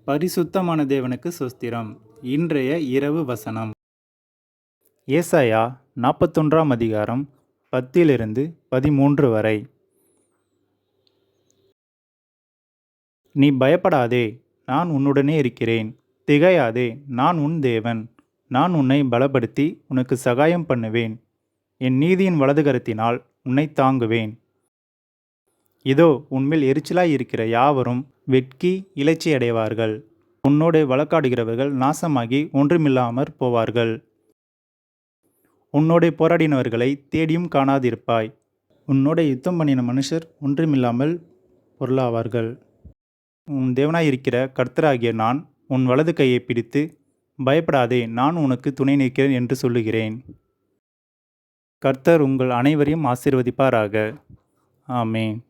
பரிசுத்தமான தேவனுக்கு ஸ்தோத்திரம். இன்றைய இரவு வசனம் ஏசாயா 41ஆம் அதிகாரம் 10 13 வரை. நீ பயப்படாதே, நான் உன்னுடனே இருக்கிறேன். திகையாதே, நான் உன் தேவன். நான் உன்னை பலப்படுத்தி உனக்கு சகாயம் பண்ணுவேன். என் நீதியின் வலதுகரத்தினால் உன்னை தாங்குவேன். இதோ, உன்மேல் எரிச்சலாய் இருக்கிற யாவரும் வெட்கி இளைச்சியடைவார்கள். உன்னோடு வழக்காடுகிறவர்கள் நாசமாகி ஒன்றுமில்லாமற் போவார்கள். உன்னோடு போராடினவர்களை தேடியும் காணாதிருப்பாய். உன்னோட யுத்தம் பண்ணின மனுஷர் ஒன்றுமில்லாமல் பொருளாவார்கள். உன் தேவனாயிருக்கிற கர்த்தராகிய நான் உன் வலது கையை பிடித்து, பயப்படாதே, நான் உனக்கு துணை நிற்கிறேன் என்று சொல்லுகிறேன். கர்த்தர் உங்கள் அனைவரையும் ஆசீர்வதிப்பாராக. ஆமென்.